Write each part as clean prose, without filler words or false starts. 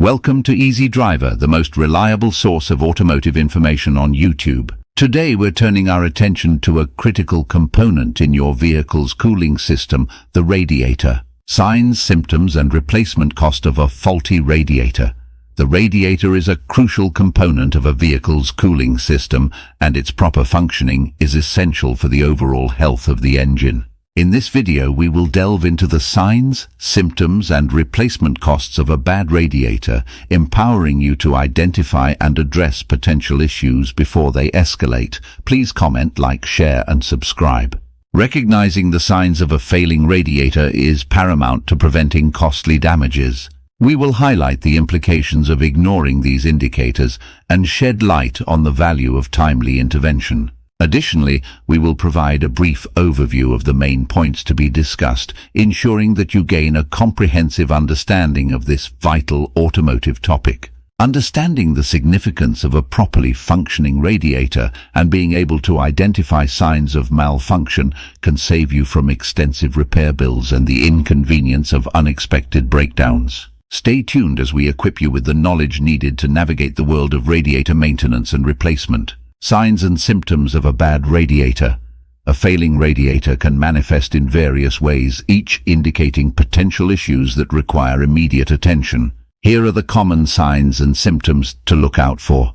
Welcome to Easy Driver, the most reliable source of automotive information on YouTube. Today we're turning our attention to a critical component in your vehicle's cooling system, the radiator. Signs, symptoms and replacement cost of a faulty radiator. The radiator is a crucial component of a vehicle's cooling system, and its proper functioning is essential for the overall health of the engine. In this video we will delve into the signs, symptoms and replacement costs of a bad radiator, empowering you to identify and address potential issues before they escalate. Please comment, like, share and subscribe. Recognizing the signs of a failing radiator is paramount to preventing costly damages. We will highlight the implications of ignoring these indicators and shed light on the value of timely intervention. Additionally, we will provide a brief overview of the main points to be discussed, ensuring that you gain a comprehensive understanding of this vital automotive topic. Understanding the significance of a properly functioning radiator and being able to identify signs of malfunction can save you from extensive repair bills and the inconvenience of unexpected breakdowns. Stay tuned as we equip you with the knowledge needed to navigate the world of radiator maintenance and replacement. Signs and symptoms of a bad radiator. A failing radiator can manifest in various ways, each indicating potential issues that require immediate attention. Here are the common signs and symptoms to look out for.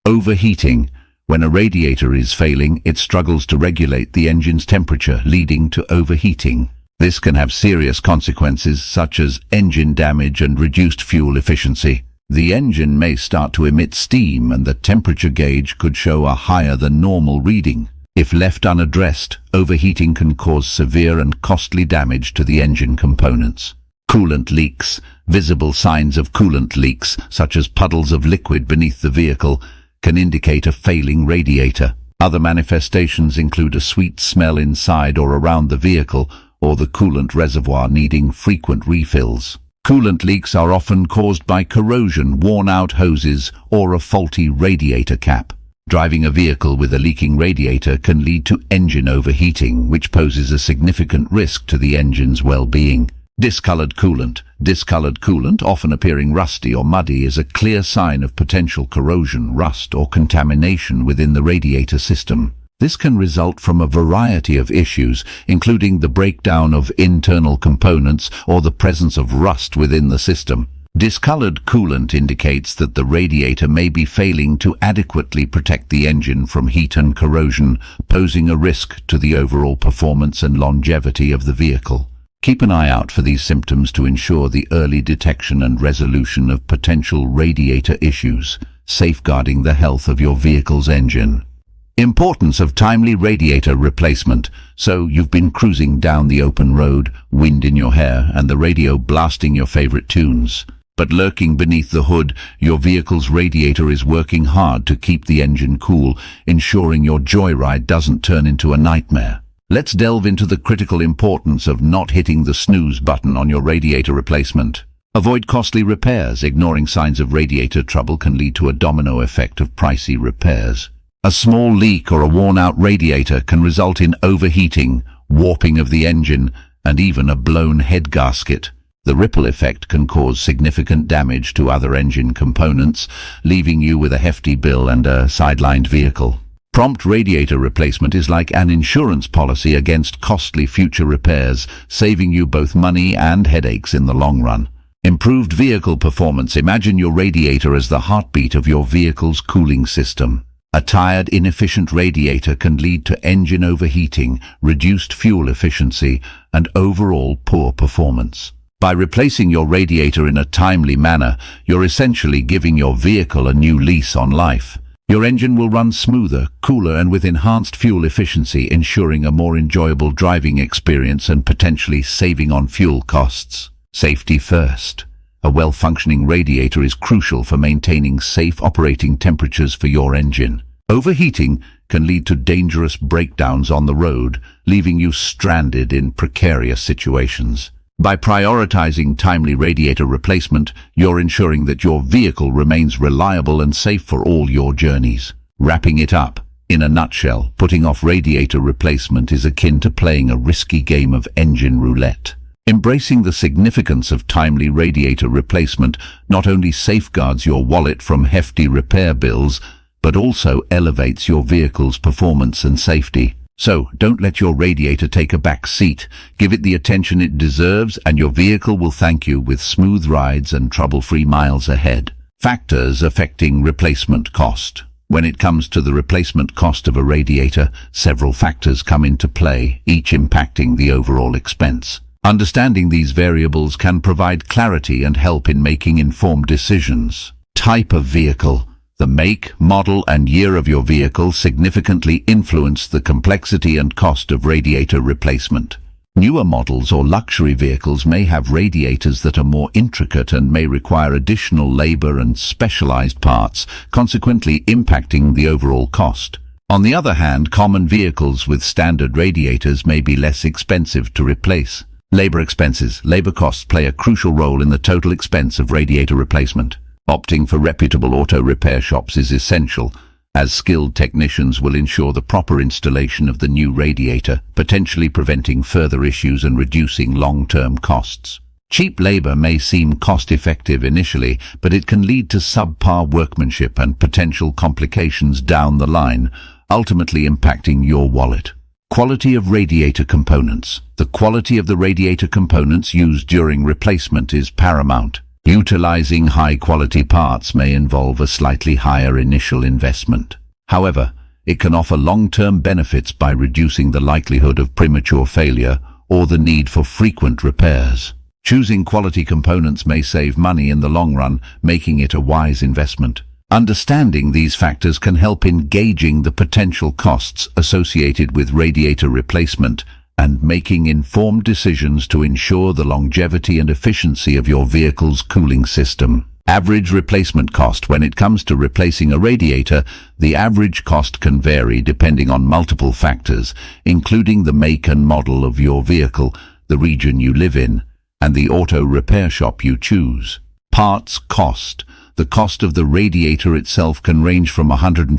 Overheating. When a radiator is failing, it struggles to regulate the engine's temperature, leading to overheating. This can have serious consequences such as engine damage and reduced fuel efficiency. The engine may start to emit steam and the temperature gauge could show a higher than normal reading. If left unaddressed, overheating can cause severe and costly damage to the engine components. Coolant leaks. Visible signs of coolant leaks, such as puddles of liquid beneath the vehicle, can indicate a failing radiator. Other manifestations include a sweet smell inside or around the vehicle, or the coolant reservoir needing frequent refills. Coolant leaks are often caused by corrosion, worn-out hoses, or a faulty radiator cap. Driving a vehicle with a leaking radiator can lead to engine overheating, which poses a significant risk to the engine's well-being. Discolored coolant. Discolored coolant, often appearing rusty or muddy, is a clear sign of potential corrosion, rust, or contamination within the radiator system. This can result from a variety of issues, including the breakdown of internal components or the presence of rust within the system. Discolored coolant indicates that the radiator may be failing to adequately protect the engine from heat and corrosion, posing a risk to the overall performance and longevity of the vehicle. Keep an eye out for these symptoms to ensure the early detection and resolution of potential radiator issues, safeguarding the health of your vehicle's engine. Importance of timely radiator replacement. So you've been cruising down the open road, wind in your hair, and the radio blasting your favorite tunes. But lurking beneath the hood, your vehicle's radiator is working hard to keep the engine cool, ensuring your joyride doesn't turn into a nightmare. Let's delve into the critical importance of not hitting the snooze button on your radiator replacement. Avoid costly repairs. Ignoring signs of radiator trouble can lead to a domino effect of pricey repairs. A small leak or a worn-out radiator can result in overheating, warping of the engine, and even a blown head gasket. The ripple effect can cause significant damage to other engine components, leaving you with a hefty bill and a sidelined vehicle. Prompt radiator replacement is like an insurance policy against costly future repairs, saving you both money and headaches in the long run. Improved vehicle performance. Imagine your radiator as the heartbeat of your vehicle's cooling system. A tired, inefficient radiator can lead to engine overheating, reduced fuel efficiency, and overall poor performance. By replacing your radiator in a timely manner, you're essentially giving your vehicle a new lease on life. Your engine will run smoother, cooler, and with enhanced fuel efficiency, ensuring a more enjoyable driving experience and potentially saving on fuel costs. Safety first. A well-functioning radiator is crucial for maintaining safe operating temperatures for your engine. Overheating can lead to dangerous breakdowns on the road, leaving you stranded in precarious situations. By prioritizing timely radiator replacement, you're ensuring that your vehicle remains reliable and safe for all your journeys. Wrapping it up. In a nutshell, putting off radiator replacement is akin to playing a risky game of engine roulette. Embracing the significance of timely radiator replacement not only safeguards your wallet from hefty repair bills, but also elevates your vehicle's performance and safety. So, don't let your radiator take a back seat. Give it the attention it deserves, and your vehicle will thank you with smooth rides and trouble-free miles ahead. Factors affecting replacement cost. When it comes to the replacement cost of a radiator, several factors come into play, each impacting the overall expense. Understanding these variables can provide clarity and help in making informed decisions. Type of vehicle. The make, model, and year of your vehicle significantly influence the complexity and cost of radiator replacement. Newer models or luxury vehicles may have radiators that are more intricate and may require additional labor and specialized parts, consequently impacting the overall cost. On the other hand, common vehicles with standard radiators may be less expensive to replace. Labor expenses. Labor costs play a crucial role in the total expense of radiator replacement. Opting for reputable auto repair shops is essential, as skilled technicians will ensure the proper installation of the new radiator, potentially preventing further issues and reducing long-term costs. Cheap labor may seem cost-effective initially, but it can lead to subpar workmanship and potential complications down the line, ultimately impacting your wallet. Quality of radiator components. The quality of the radiator components used during replacement is paramount. Utilizing high-quality parts may involve a slightly higher initial investment. However, it can offer long-term benefits by reducing the likelihood of premature failure or the need for frequent repairs. Choosing quality components may save money in the long run, making it a wise investment. Understanding these factors can help in gauging the potential costs associated with radiator replacement and making informed decisions to ensure the longevity and efficiency of your vehicle's cooling system. Average replacement cost. When it comes to replacing a radiator, the average cost can vary depending on multiple factors, including the make and model of your vehicle, the region you live in, and the auto repair shop you choose. Parts cost. The cost of the radiator itself can range from $150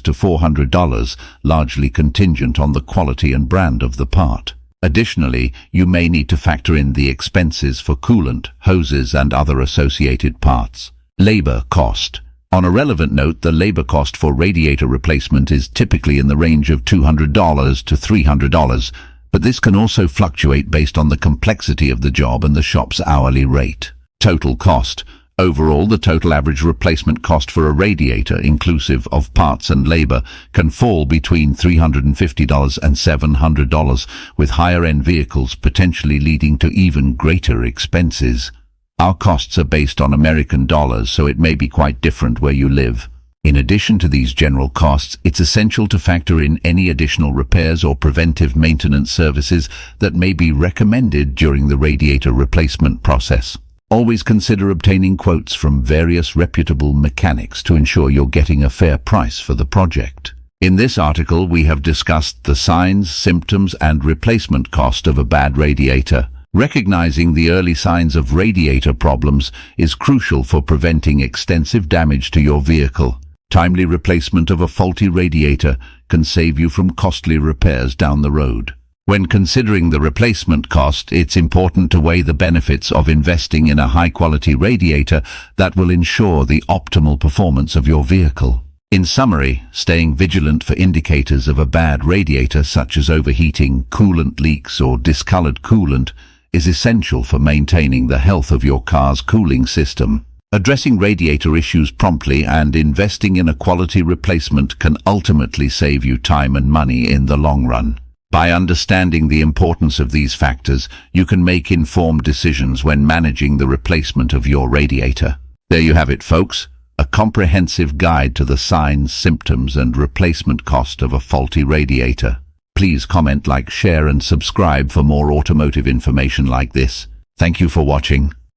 to $400, largely contingent on the quality and brand of the part. Additionally, you may need to factor in the expenses for coolant, hoses, and other associated parts. Labor cost. On a relevant note, the labor cost for radiator replacement is typically in the range of $200 to $300, but this can also fluctuate based on the complexity of the job and the shop's hourly rate. Total cost. Overall, the total average replacement cost for a radiator, inclusive of parts and labor, can fall between $350 and $700, with higher-end vehicles potentially leading to even greater expenses. Our costs are based on American dollars, so it may be quite different where you live. In addition to these general costs, it's essential to factor in any additional repairs or preventive maintenance services that may be recommended during the radiator replacement process. Always consider obtaining quotes from various reputable mechanics to ensure you're getting a fair price for the project. In this article, we have discussed the signs, symptoms, and replacement cost of a bad radiator. Recognizing the early signs of radiator problems is crucial for preventing extensive damage to your vehicle. Timely replacement of a faulty radiator can save you from costly repairs down the road. When considering the replacement cost, it's important to weigh the benefits of investing in a high-quality radiator that will ensure the optimal performance of your vehicle. In summary, staying vigilant for indicators of a bad radiator such as overheating, coolant leaks, or discolored coolant is essential for maintaining the health of your car's cooling system. Addressing radiator issues promptly and investing in a quality replacement can ultimately save you time and money in the long run. By understanding the importance of these factors, you can make informed decisions when managing the replacement of your radiator. There you have it, folks. A comprehensive guide to the signs, symptoms, and replacement cost of a faulty radiator. Please comment, like, share, and subscribe for more automotive information like this. Thank you for watching.